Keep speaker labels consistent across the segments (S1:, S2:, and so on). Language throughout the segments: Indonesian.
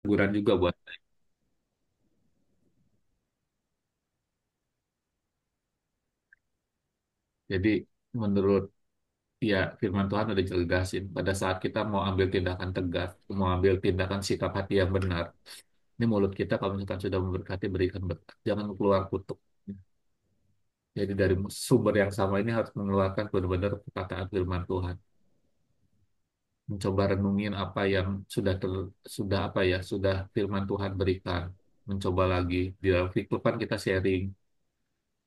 S1: hiburan juga buat. Jadi menurut ya firman Tuhan udah jelasin pada saat kita mau ambil tindakan tegas, mau ambil tindakan sikap hati yang benar, ini mulut kita kalau misalkan sudah memberkati berikan berkat, jangan keluar kutuk. Jadi dari sumber yang sama ini harus mengeluarkan benar-benar perkataan firman Tuhan. Mencoba renungin apa yang sudah apa ya, sudah firman Tuhan berikan. Mencoba lagi di dalam fikih kan kita sharing.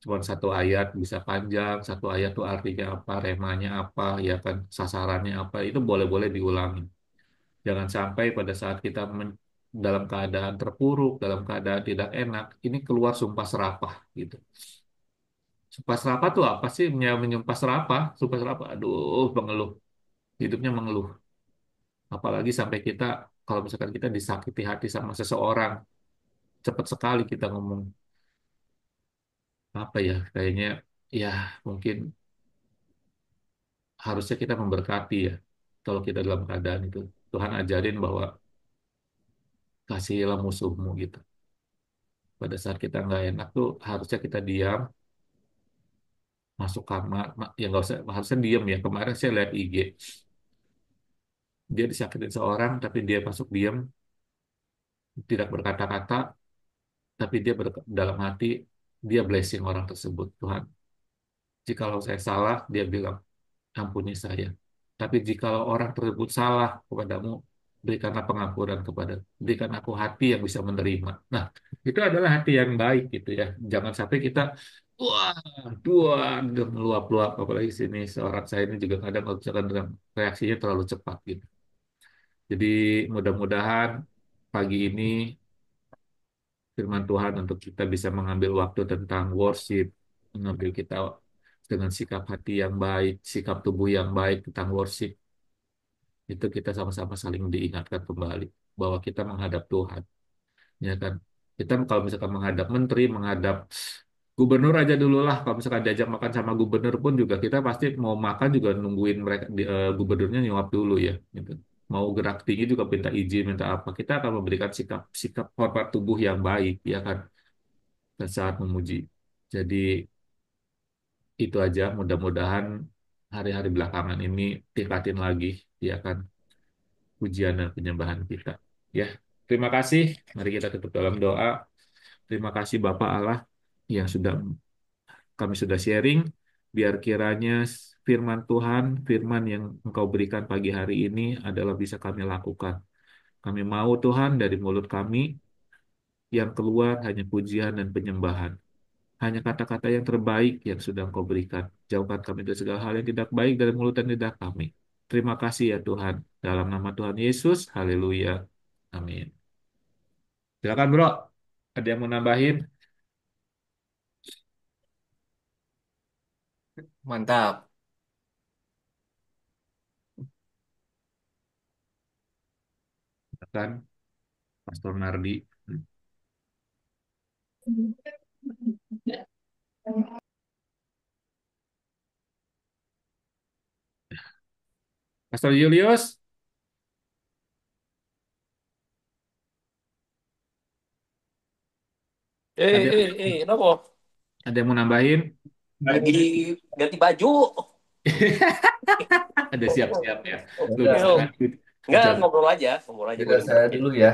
S1: Cuma satu ayat bisa panjang, satu ayat tuh artinya apa, remanya apa, ya kan, sasarannya apa, itu boleh-boleh diulangi. Jangan sampai pada saat kita dalam keadaan terpuruk, dalam keadaan tidak enak, ini keluar sumpah serapah gitu. Sumpah serapah tuh apa sih? Menyumpah serapah, sumpah serapah, aduh, mengeluh, hidupnya mengeluh. Apalagi sampai kita, kalau misalkan kita disakiti hati sama seseorang, cepat sekali kita ngomong apa ya, kayaknya ya mungkin harusnya kita memberkati ya. Kalau kita dalam keadaan itu, Tuhan ajarin bahwa kasihilah musuhmu gitu. Pada saat kita nggak enak tuh harusnya kita diam, masuk kamar, ya nggak usah, harusnya diam ya. Kemarin saya lihat IG, dia disakitin seorang, tapi dia masuk diam, tidak berkata-kata, tapi dia dalam hati, dia blessing orang tersebut. Tuhan, jikalau saya salah, dia bilang, ampuni saya. Tapi jikalau orang tersebut salah kepadamu, berikanlah pengampunan kepada, berikan aku hati yang bisa menerima. Nah, itu adalah hati yang baik gitu ya. Jangan sampai kita, wah, dua, meluap-luap. Apalagi sini seorang saya ini juga kadang kalau misalkan reaksinya terlalu cepat gitu. Jadi mudah-mudahan pagi ini firman Tuhan untuk kita bisa mengambil waktu tentang worship, mengambil kita dengan sikap hati yang baik, sikap tubuh yang baik tentang worship, itu kita sama-sama saling diingatkan kembali bahwa kita menghadap Tuhan, ya kan? Kita kalau misalkan menghadap menteri, menghadap gubernur aja dulu lah. Kalau misalkan diajak makan sama gubernur pun juga kita pasti mau makan juga nungguin mereka gubernurnya nyuap dulu ya, gitu. Mau gerak tinggi juga minta izin, minta apa. Kita akan memberikan sikap sikap hormat tubuh yang baik, ya kan? Dan saat memuji. Jadi itu aja. Mudah-mudahan hari-hari belakangan ini tingkatin lagi, ya kan? Pujian dan penyembahan kita. Ya, terima kasih. Mari kita tutup dalam doa. Terima kasih Bapak Allah yang sudah kami sudah sharing. Biar kiranya firman Tuhan, firman yang Engkau berikan pagi hari ini adalah bisa kami lakukan. Kami mau Tuhan dari mulut kami yang keluar hanya pujian dan penyembahan. Hanya kata-kata yang terbaik yang sudah Engkau berikan. Jauhkan kami dari segala hal yang tidak baik dari mulut dan lidah kami. Terima kasih ya Tuhan. Dalam nama Tuhan Yesus, haleluya. Amin. Silakan bro, ada yang mau nambahin?
S2: Mantap.
S1: Silakan, Pastor Nardi. Pastor Julius, ada
S2: Kenapa?
S1: ada yang mau nambahin?
S2: Lagi ganti baju.
S1: Ada siap-siap ya. Lu
S3: Udah,
S1: bisa
S2: Yo,
S1: kan
S2: enggak
S1: jam.
S2: ngobrol aja
S3: udah
S2: boleh
S3: saya
S2: boleh.
S3: dulu ya.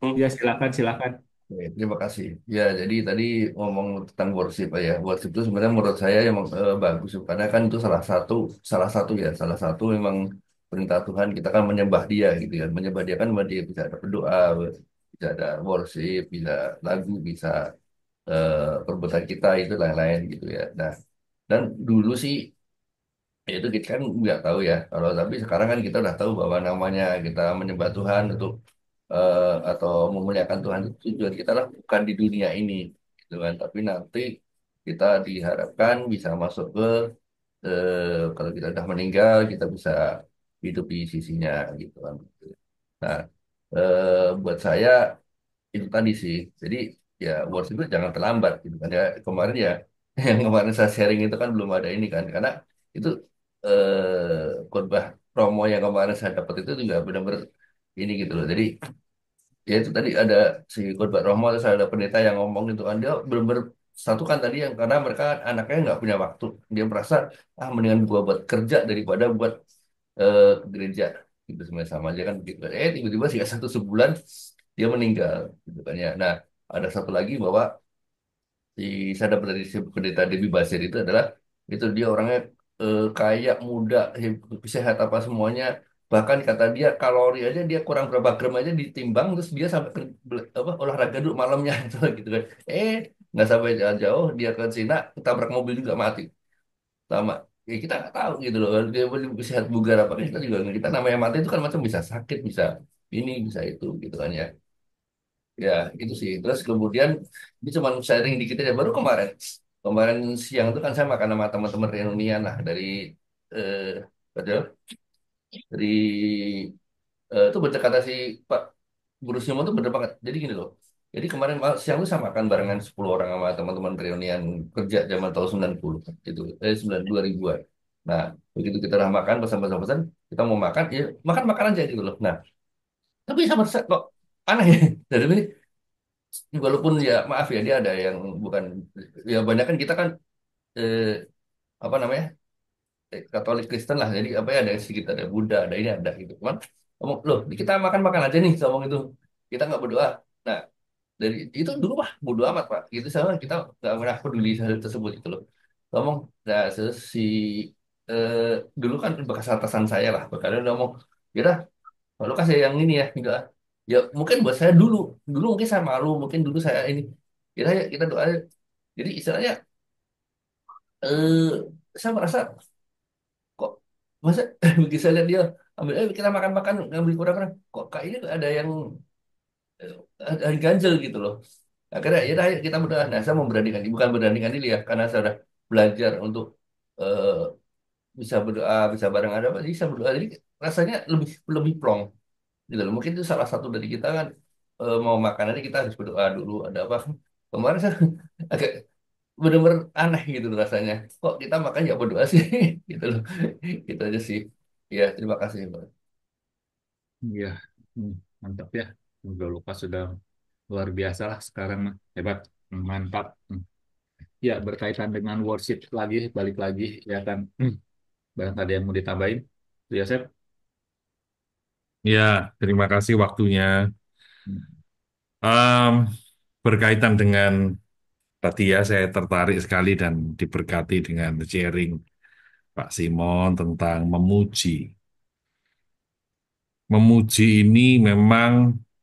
S2: Hmm.
S1: Ya silakan silakan.
S3: Oke, terima kasih. Ya, jadi tadi ngomong tentang worship ya. Worship itu sebenarnya menurut saya emang bagus karena kan itu salah satu memang perintah Tuhan kita kan menyembah Dia gitu kan. Menyembah Dia kan dia bisa ada berdoa, bisa ada worship, bisa lagu, bisa perbuatan kita itu lain-lain gitu ya. Nah, dan dulu sih ya itu kita kan nggak tahu ya. Kalau tapi sekarang kan kita udah tahu bahwa namanya kita menyembah Tuhan untuk atau memuliakan Tuhan itu tujuan kita lakukan di dunia ini, gitu kan. Tapi nanti kita diharapkan bisa masuk ke kalau kita udah meninggal kita bisa hidup di sisinya, gitu kan. Nah, buat saya itu tadi sih. Jadi ya worship itu jangan terlambat gitu kan ya. Kemarin ya yang kemarin saya sharing itu kan belum ada ini kan karena itu khotbah promo yang kemarin saya dapat itu juga benar-benar ini gitu loh. Jadi ya itu tadi ada si Khotbah Romo, terus ada pendeta yang ngomong gitu kan, dia benar-benar satu kan tadi yang karena mereka anaknya nggak punya waktu, dia merasa mendingan gua buat kerja daripada buat ke gereja gitu, sebenarnya sama aja kan gitu. Tiba-tiba sih satu sebulan dia meninggal gitu kan ya. Nah, ada satu lagi bahwa si saya dapat dari si pendeta Debbie Basir itu adalah itu dia orangnya kaya, muda, sehat apa semuanya. Bahkan kata dia kalori aja dia kurang berapa gram aja ditimbang, terus dia sampai apa olahraga dulu malamnya gitu kan. Nggak sampai jauh-jauh dia ke Cina ketabrak mobil juga mati sama. Ya kita nggak tahu gitu loh, dia sehat bugar apa kita juga nggak. Kita namanya mati itu kan macam bisa sakit, bisa ini bisa itu gitu kan ya. Ya, itu sih. Terus kemudian ini cuma sharing dikit aja. Baru kemarin, kemarin siang itu kan saya makan sama teman-teman reunian lah eh padahal dari itu bener kata si Pak Guru Simo tuh bener banget. Jadi gini loh. Jadi kemarin siang tuh saya makan barengan 10 orang sama teman-teman reunian kerja zaman tahun 90 itu 2000-an. Nah, begitu kita udah makan pesan-pesan kita mau makan ya makan makan aja gitu loh. Nah, tapi sama kok aneh ya. Dari ini walaupun ya maaf ya dia ada yang bukan ya banyak kan kita kan eh, apa namanya Katolik Kristen lah jadi apa ya ada sedikit ada Buddha ada ini ada gitu kan ngomong loh kita makan makan aja nih ngomong itu kita nggak berdoa. Nah dari itu dulu mah bodo amat pak gitu sama kita nggak pernah peduli hal tersebut itu loh ngomong. Nah si eh, dulu kan bekas atasan saya lah bakal ngomong kira lu kasih yang ini ya enggak ya mungkin buat saya dulu dulu mungkin saya malu mungkin dulu saya ini kita doa. Jadi istilahnya eh saya merasa kok masa begitu saya lihat dia ambil kita makan-makan ngambil kurang-kurang kok kak ini ada yang ada ganjel gitu loh. Akhirnya ya udah, ayo kita berdoa. Nah saya memberanikan diri bukan beranikan diri ya karena saya sudah belajar untuk eh, bisa berdoa bisa bareng ada apa bisa berdoa jadi rasanya lebih lebih plong gitu loh. Mungkin itu salah satu dari kita kan mau makan aja kita harus berdoa dulu ada apa kemarin saya agak bener-bener aneh gitu loh rasanya. Kok kita makan ya berdoa sih gitu loh. Gitu aja sih. Ya, terima kasih, Pak.
S1: Iya, hmm, mantap ya. Udah lupa sudah luar biasa lah sekarang mah. Hebat, mantap. Ya, berkaitan dengan worship lagi, balik lagi, ya kan. Barang tadi yang mau ditambahin, ya Sep.
S4: Ya, terima kasih waktunya. Em, Berkaitan dengan tadi ya, saya tertarik sekali dan diberkati dengan sharing Pak Simon tentang memuji. Memuji ini memang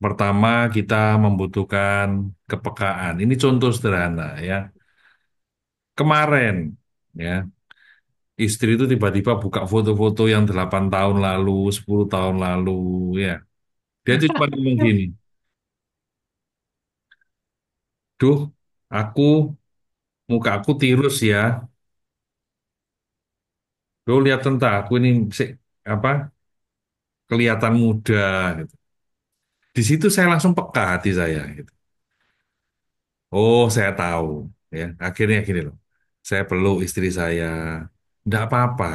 S4: pertama kita membutuhkan kepekaan. Ini contoh sederhana ya. Kemarin ya, istri itu tiba-tiba buka foto-foto yang 8 tahun lalu, 10 tahun lalu ya. Dia itu cuma ngomong gini, duh, aku muka aku tirus ya. Lo lihat tentang aku ini apa kelihatan muda gitu. Di situ saya langsung peka hati saya gitu. Oh, saya tahu ya. Akhirnya gini loh. Saya peluk istri saya. Enggak apa-apa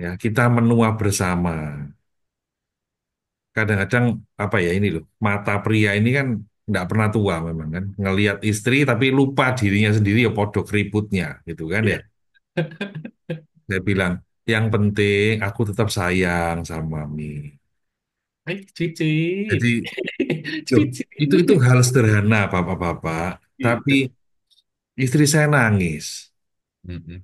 S4: ya. Kita menua bersama. Kadang-kadang apa ya ini loh. Mata pria ini kan enggak pernah tua memang kan. Ngelihat istri tapi lupa dirinya sendiri ya podok ributnya gitu kan ya.
S1: Iya.
S4: Saya bilang yang penting aku tetap sayang sama Mami.
S1: Hai, Cici.
S4: Jadi loh,
S1: Cici.
S4: itu hal sederhana Bapak-bapak, tapi
S1: Iya.
S4: istri saya nangis.
S1: Mm-mm.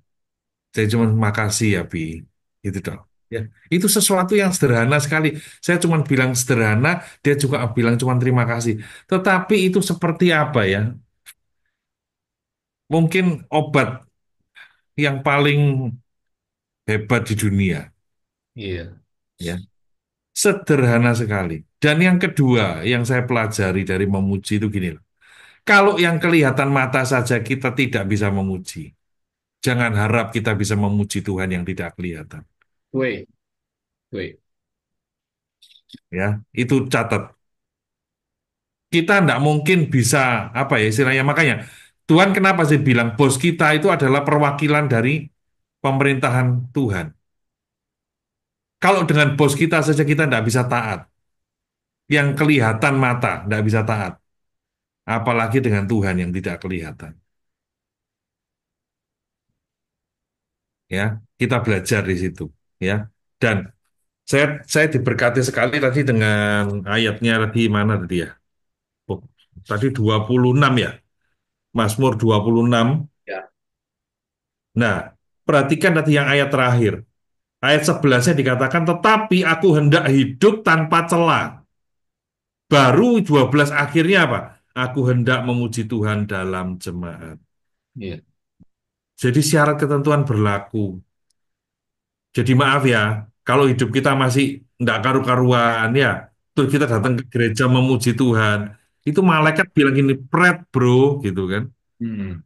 S4: Saya cuma makasih ya Bi, itu dong. Ya, itu sesuatu yang sederhana sekali. Saya cuma bilang sederhana, dia juga bilang cuma terima kasih. Tetapi itu seperti apa ya? Mungkin obat yang paling hebat di dunia,
S1: Iya.
S4: ya. Sederhana sekali. Dan yang kedua, yang saya pelajari dari memuji itu gini loh. Kalau yang kelihatan mata saja kita tidak bisa memuji. Jangan harap kita bisa memuji Tuhan yang tidak kelihatan.
S1: Wait, wait.
S4: Ya, itu catat. Kita tidak mungkin bisa apa ya istilahnya. Makanya Tuhan kenapa sih bilang bos kita itu adalah perwakilan dari pemerintahan Tuhan. Kalau dengan bos kita saja kita tidak bisa taat. Yang kelihatan mata, tidak bisa taat. Apalagi dengan Tuhan yang tidak kelihatan. Ya, kita belajar di situ. Ya, dan saya diberkati sekali tadi dengan ayatnya tadi mana tadi ya? Oh, tadi 26 ya, Mazmur 26.
S1: Ya,
S4: Nah, perhatikan tadi yang ayat terakhir. Ayat 11-nya dikatakan, tetapi aku hendak hidup tanpa celah. Baru 12 akhirnya apa? Aku hendak memuji Tuhan dalam jemaat.
S1: iya,
S4: Jadi syarat ketentuan berlaku. Jadi maaf ya, kalau hidup kita masih enggak karu-karuan ya, terus kita datang ke gereja memuji Tuhan, itu malaikat bilang gini, pret bro, gitu kan.
S1: hmm,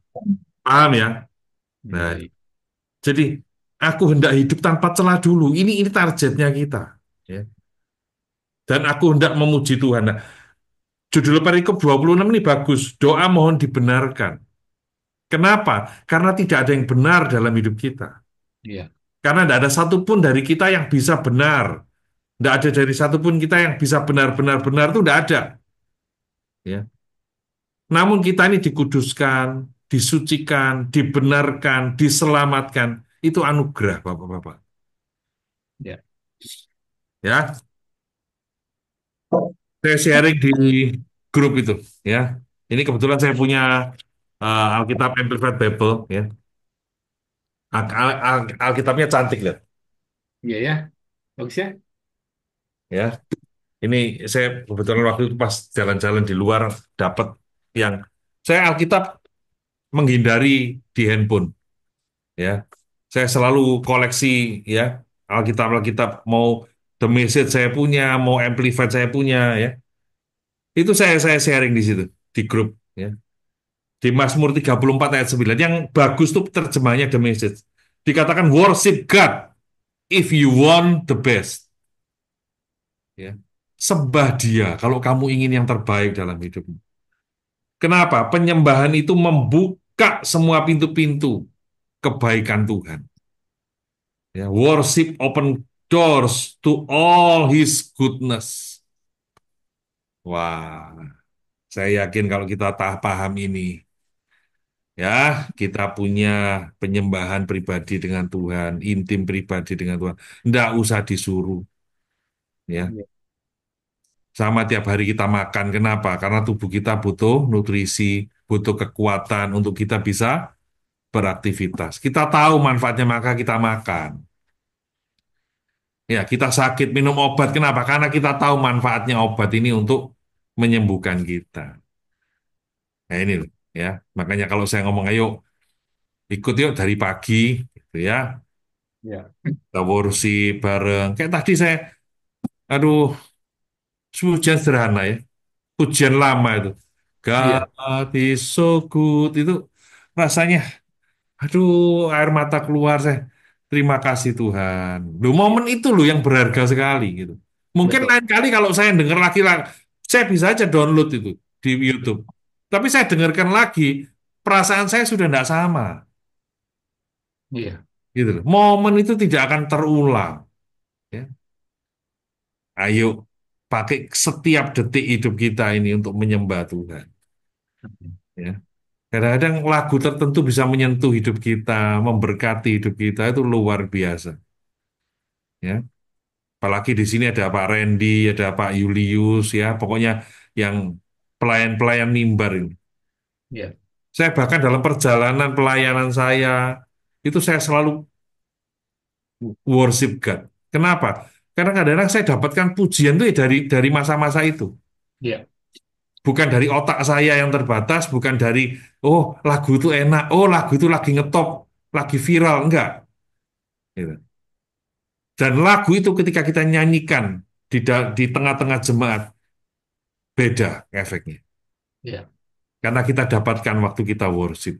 S4: Paham ya? Nah,
S1: iya, iya,
S4: jadi aku hendak hidup tanpa celah dulu. Ini targetnya kita. Ya. Dan aku hendak memuji Tuhan. Nah, judul perikop 26 ini bagus. Doa mohon dibenarkan. Kenapa? Karena tidak ada yang benar dalam hidup kita.
S1: iya,
S4: Karena tidak ada satupun dari kita yang bisa benar. Tidak ada dari satupun kita yang bisa benar-benar benar itu tidak ada. Ya. Namun kita ini dikuduskan, disucikan, dibenarkan, diselamatkan. Itu anugerah, Bapak-Bapak.
S1: iya,
S4: Ya, saya sharing di grup itu. Ya, ini kebetulan saya punya Alkitab Amplified Bible. Ya, Alkitabnya cantik loh.
S1: iya, ya, bagus ya.
S4: Ya, ini saya kebetulan waktu itu pas jalan-jalan di luar dapat yang saya Alkitab menghindari di handphone. Ya, saya selalu koleksi ya Alkitab mau The Message saya punya, mau Amplified saya punya ya. Itu saya sharing di situ di grup ya. Di Mazmur 34 ayat 9 yang bagus tuh terjemahnya The Message. Dikatakan worship God if you want the best ya. Sembah Dia kalau kamu ingin yang terbaik dalam hidupmu. Kenapa? Penyembahan itu membuka semua pintu-pintu kebaikan Tuhan. Ya, worship open doors to all His goodness. Wah, saya yakin kalau kita tak paham ini, ya kita punya penyembahan pribadi dengan Tuhan, intim pribadi dengan Tuhan. Nggak usah disuruh, ya.
S1: Iya,
S4: Sama tiap hari kita makan. Kenapa? Karena tubuh kita butuh nutrisi, butuh kekuatan untuk kita bisa beraktivitas. Kita tahu manfaatnya maka kita makan. Ya, kita sakit minum obat. Kenapa? Karena kita tahu manfaatnya obat ini untuk menyembuhkan kita. Nah, ini loh, ya. Makanya kalau saya ngomong, ayo ikut yuk dari pagi, gitu ya.
S1: iya,
S4: Kita worship bareng. Kayak tadi saya, aduh, pujian sederhana ya. Pujian lama itu.
S1: iya,
S4: God is so good. Itu rasanya, aduh, air mata keluar saya. Terima kasih Tuhan. Loh, momen itu loh yang berharga sekali gitu. Mungkin
S1: betul.
S4: lain kali kalau saya dengar lagi, saya bisa aja download itu di YouTube. Tapi saya dengarkan lagi, perasaan saya sudah tidak sama.
S1: Iya,
S4: Gitu loh. Momen itu tidak akan terulang. Ya. Ayo pakai setiap detik hidup kita ini untuk menyembah Tuhan. Ya. Kadang-kadang lagu tertentu bisa menyentuh hidup kita, memberkati hidup kita itu luar biasa. Ya. Apalagi di sini ada Pak Randy, ada Pak Julius, ya, pokoknya yang pelayan-pelayan mimbar ini.
S1: iya,
S4: Saya bahkan dalam perjalanan pelayanan saya, itu saya selalu worship God. Kenapa? Karena kadang-kadang saya dapatkan pujian itu ya dari masa-masa itu.
S1: iya,
S4: Bukan dari otak saya yang terbatas, bukan dari, oh lagu itu enak, oh lagu itu lagi ngetop, lagi viral, enggak. Gitu. Dan lagu itu ketika kita nyanyikan di tengah-tengah jemaat, beda efeknya.
S1: iya,
S4: Karena kita dapatkan waktu kita worship.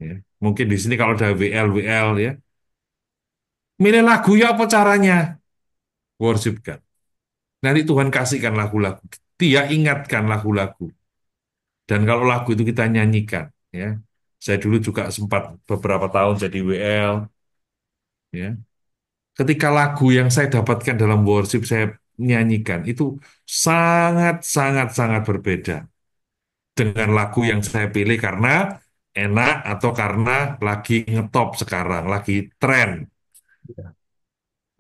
S4: Ya. Mungkin di sini kalau ada WL ya, milih lagu ya apa caranya? Worship God. Nanti Tuhan kasihkan lagu-lagu. Dia ingatkan lagu-lagu. Dan kalau lagu itu kita nyanyikan, ya. Saya dulu juga sempat beberapa tahun jadi WL, ya. Ketika lagu yang saya dapatkan dalam worship, saya nyanyikan itu sangat sangat sangat berbeda dengan lagu yang saya pilih karena enak atau karena lagi ngetop sekarang, lagi tren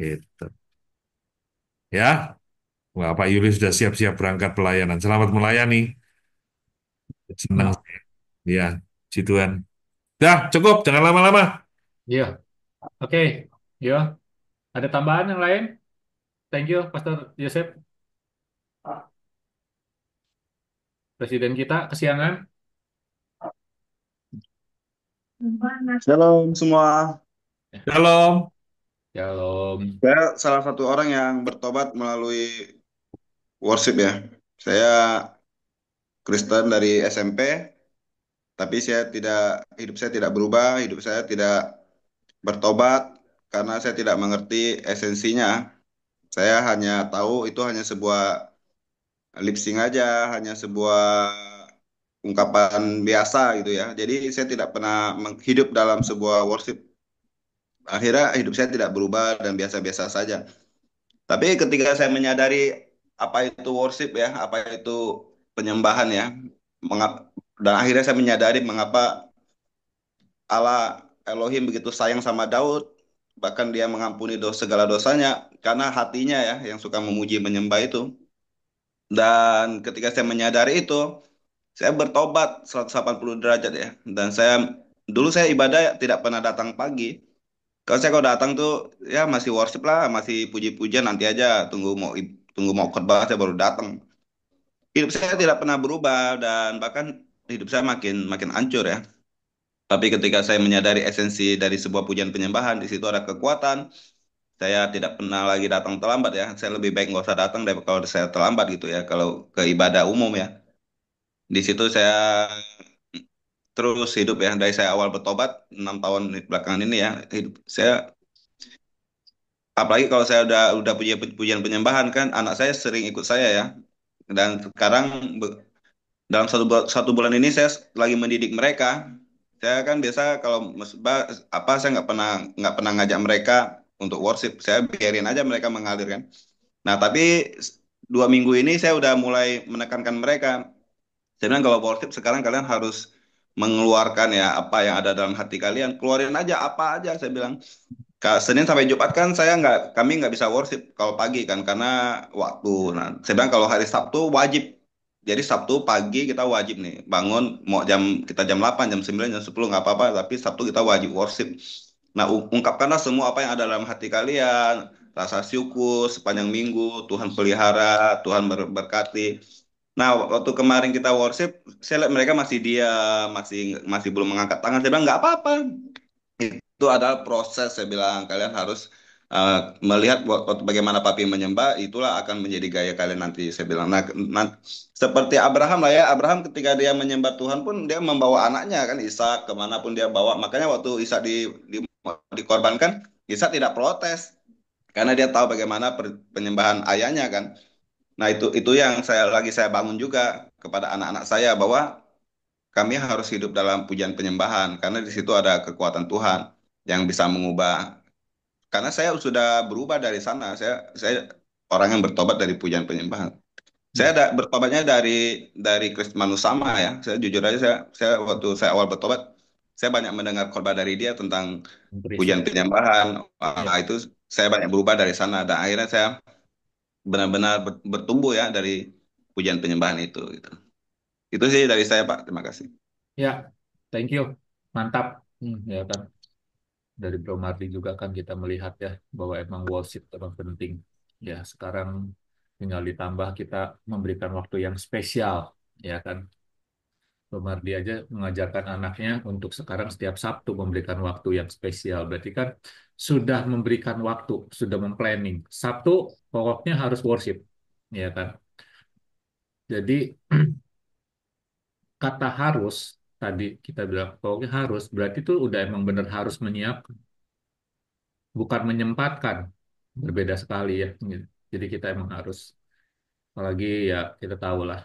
S4: gitu. Ya, wah, Pak Yuli sudah siap-siap berangkat pelayanan. Selamat melayani. Senang
S1: Ya,
S4: saya. Ya, puji Tuhan. Dah, cukup, jangan lama-lama.
S1: iya. Oke, yo. Ada tambahan yang lain? Thank you, Pastor Yosef. Presiden kita kesiangan.
S5: Shalom semua.
S4: Shalom.
S1: Shalom.
S5: Saya salah satu orang yang bertobat melalui worship ya. Saya Kristen dari SMP, tapi hidup saya tidak berubah, hidup saya tidak bertobat karena saya tidak mengerti esensinya. Saya hanya tahu itu hanya sebuah lip sync aja, hanya sebuah ungkapan biasa gitu ya. Jadi saya tidak pernah hidup dalam sebuah worship. Akhirnya hidup saya tidak berubah dan biasa-biasa saja. Tapi ketika saya menyadari apa itu worship ya, apa itu penyembahan ya, dan akhirnya saya menyadari mengapa Allah Elohim begitu sayang sama Daud, bahkan dia mengampuni segala dosanya, karena hatinya ya yang suka memuji menyembah itu. Dan ketika saya menyadari itu, saya bertobat 180 derajat ya. Dan dulu saya ibadah tidak pernah datang pagi. Kalau datang tuh ya masih worship lah, masih puji-pujian nanti aja tunggu mau khotbah saya baru datang. Hidup saya tidak pernah berubah dan bahkan hidup saya makin makin hancur ya. Tapi ketika saya menyadari esensi dari sebuah pujian penyembahan, di situ ada kekuatan. Saya tidak pernah lagi datang terlambat ya. Saya lebih baik nggak usah datang daripada kalau saya terlambat gitu ya. Kalau ke ibadah umum ya. Di situ saya terus hidup ya. Dari saya awal bertobat 6 tahun belakangan ini ya. Hidup saya apalagi kalau saya udah punya pujian penyembahan kan, anak saya sering ikut saya ya. Dan sekarang dalam satu bulan ini saya lagi mendidik mereka. Saya kan biasa kalau musbah apa saya nggak pernah ngajak mereka untuk worship. Saya biarin aja mereka mengalir kan. Nah tapi 2 minggu ini saya udah mulai menekankan mereka. Saya bilang kalau worship sekarang kalian harus mengeluarkan ya apa yang ada dalam hati kalian. Keluarin aja apa aja saya bilang. Senin sampai Jumat kan kami nggak bisa worship kalau pagi kan karena waktu. Nah, saya bilang kalau hari Sabtu wajib. Jadi Sabtu pagi kita wajib nih bangun mau jam 8, jam 9, jam 10 nggak apa-apa tapi Sabtu kita wajib worship. Nah, ungkapkanlah semua apa yang ada dalam hati kalian, rasa syukur sepanjang minggu, Tuhan pelihara, Tuhan berkati. Nah, waktu kemarin kita worship, saya lihat mereka masih diam, masih masih belum mengangkat tangan. Saya bilang nggak apa-apa, itu adalah proses. Saya bilang kalian harus melihat bagaimana papi menyembah, itulah akan menjadi gaya kalian nanti. Saya bilang seperti Abraham lah ya. Abraham ketika dia menyembah Tuhan pun dia membawa anaknya kan Ishak kemanapun dia bawa. Makanya waktu Ishak dikorbankan, Ishak tidak protes karena dia tahu bagaimana penyembahan ayahnya kan. Nah, itu yang saya bangun juga kepada anak-anak saya bahwa kami harus hidup dalam pujian penyembahan karena di situ ada kekuatan Tuhan yang bisa mengubah. Karena saya sudah berubah dari sana. Saya orang yang bertobat dari pujian penyembahan. Saya
S1: Ya,
S5: ada bertobatnya dari Kristus sama ya. Saya jujur aja saya waktu saya awal bertobat saya banyak mendengar khotbah dari dia tentang pujian
S1: Prinsip.
S5: penyembahan.
S1: Ya,
S5: Itu saya banyak berubah dari sana dan akhirnya saya benar-benar bertumbuh ya dari pujian penyembahan itu gitu. Itu sih dari saya Pak. Terima kasih.
S1: ya, thank you. Mantap. Ya kan. Dari Bro Mardi juga kan kita melihat ya bahwa emang worship emang penting. Ya, sekarang tinggal ditambah kita memberikan waktu yang spesial, ya kan. Bro Mardi aja mengajarkan anaknya untuk sekarang setiap Sabtu memberikan waktu yang spesial. Berarti kan sudah memberikan waktu, sudah memplanning. Sabtu pokoknya harus worship, ya kan. Jadi kata harus tadi kita bilang pokoknya harus berarti itu udah emang benar harus menyiapkan, bukan menyempatkan. Berbeda sekali ya. Gitu. Jadi kita emang harus, apalagi ya kita tahu lah,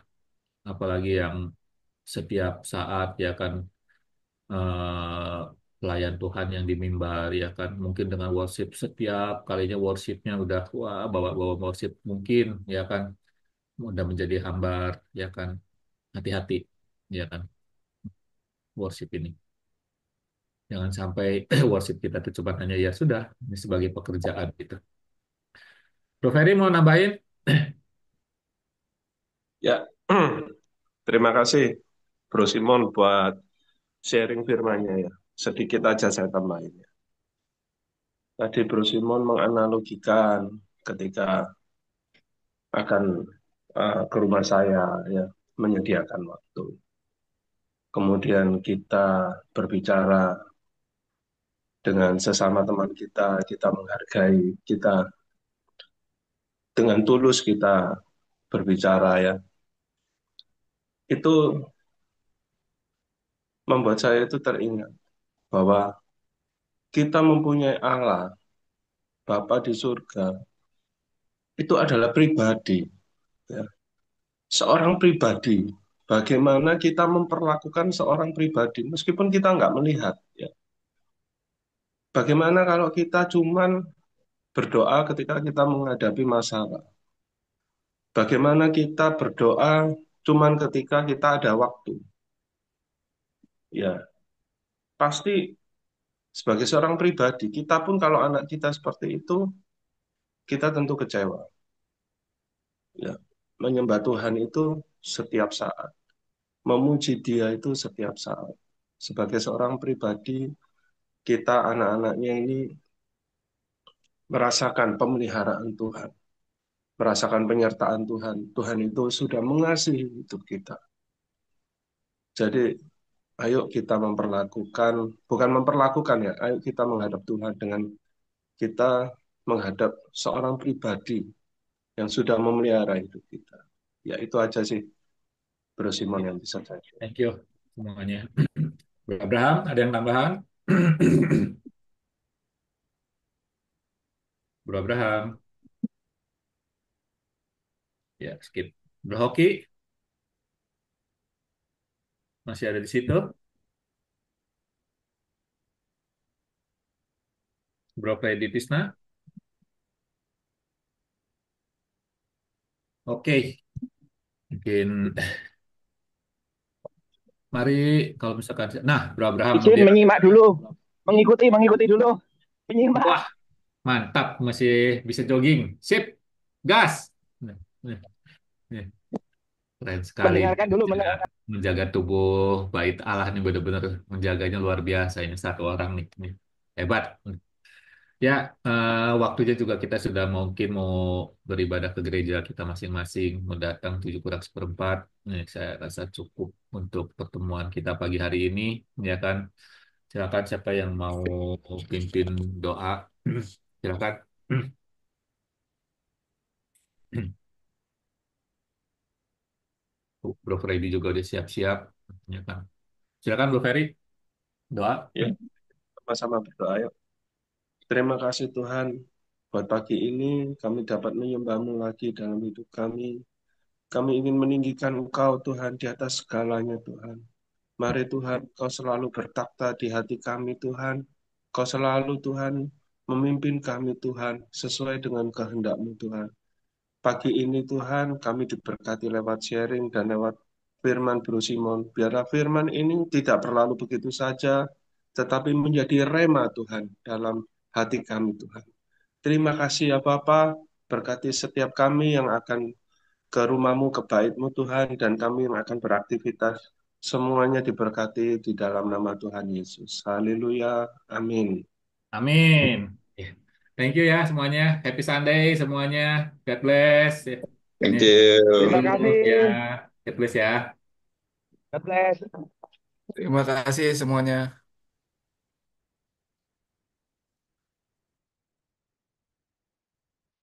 S1: apalagi yang setiap saat ya kan, pelayan Tuhan yang di mimbar ya kan, mungkin dengan worship setiap kalinya worshipnya udah wah bawa-bawa worship mungkin ya kan, udah menjadi hambar ya kan, hati-hati ya kan worship ini. Jangan sampai worship kita itu cuma hanya ya sudah, ini sebagai pekerjaan gitu. Bro Ferry mau nambahin?
S6: Ya, terima kasih Bro Simon buat sharing firman-nya ya. Sedikit aja saya tambahin ya. Tadi Bro Simon menganalogikan ketika akan ke rumah saya ya, menyediakan waktu. Kemudian kita berbicara dengan sesama teman kita menghargai, kita dengan tulus kita berbicara ya. Itu membuat saya itu teringat bahwa kita mempunyai Allah, Bapa di surga, itu adalah pribadi. Ya. Seorang pribadi, bagaimana kita memperlakukan seorang pribadi, meskipun kita nggak melihat. Ya. Bagaimana kalau kita cuman berdoa ketika kita menghadapi masalah? Bagaimana kita berdoa cuman ketika kita ada waktu? Ya, pasti sebagai seorang pribadi, kita pun kalau anak kita seperti itu, kita tentu kecewa. Ya, menyembah Tuhan itu setiap saat. Memuji Dia itu setiap saat. Sebagai seorang pribadi, kita anak-anaknya ini merasakan pemeliharaan Tuhan, merasakan penyertaan Tuhan. Tuhan itu sudah mengasihi hidup kita. Jadi, ayo kita memperlakukan, bukan memperlakukan ya, ayo kita menghadap Tuhan dengan kita menghadap seorang pribadi yang sudah memelihara hidup kita. Ya, itu aja sih, Bro Simon yang bisa saya.
S1: Thank you semuanya. Bro Abraham, ada yang tambahan? Bro Abraham, ya skip. Bro Hoki, masih ada di situ? Bro Freddy Tisna, oke. Mungkin, mari kalau misalkan, nah Bro Abraham,
S2: Izin
S1: dia,
S2: menyimak dulu. Mengikuti dulu. Menyimak.
S1: wah mantap, masih bisa jogging. Sip, gas. Nah, nah, nah. Keren sekali
S2: Mendengarkan dulu.
S1: menjaga tubuh bait Allah ini benar-benar menjaganya luar biasa ini satu orang nih. Nih. Hebat. Ya, waktunya juga kita sudah mungkin mau beribadah ke gereja kita masing-masing, mau datang 7 kurang seperempat. Nih, saya rasa cukup untuk pertemuan kita pagi hari ini, ya kan? Silakan siapa yang mau pimpin doa, silakan. Bro Freddy juga udah siap-siap, ya kan? Silakan Bro Ferry, doa.
S6: Ya, sama-sama berdoa. Yuk. Terima kasih Tuhan, buat pagi ini kami dapat menyembah-Mu lagi dalam hidup kami. Kami ingin meninggikan Engkau Tuhan di atas segalanya Tuhan. Mari Tuhan, Kau selalu bertakhta di hati kami Tuhan. Kau selalu Tuhan memimpin kami Tuhan sesuai dengan kehendak-Mu Tuhan. Pagi ini Tuhan kami diberkati lewat sharing dan lewat firman Bro Simon. Biarlah firman ini tidak berlalu begitu saja, tetapi menjadi rema Tuhan dalam hati kami Tuhan. Terima kasih ya Bapa, berkati setiap kami yang akan ke rumah-Mu, ke bait-Mu Tuhan, dan kami yang akan beraktivitas. Semuanya diberkati di dalam nama Tuhan Yesus. Haleluya. Amin.
S1: Amin. Ya. Thank you ya semuanya. Happy Sunday semuanya. God bless. Ini
S5: Thank you.
S2: Terima kasih.
S1: ya. God bless ya.
S2: God bless.
S7: Terima kasih semuanya.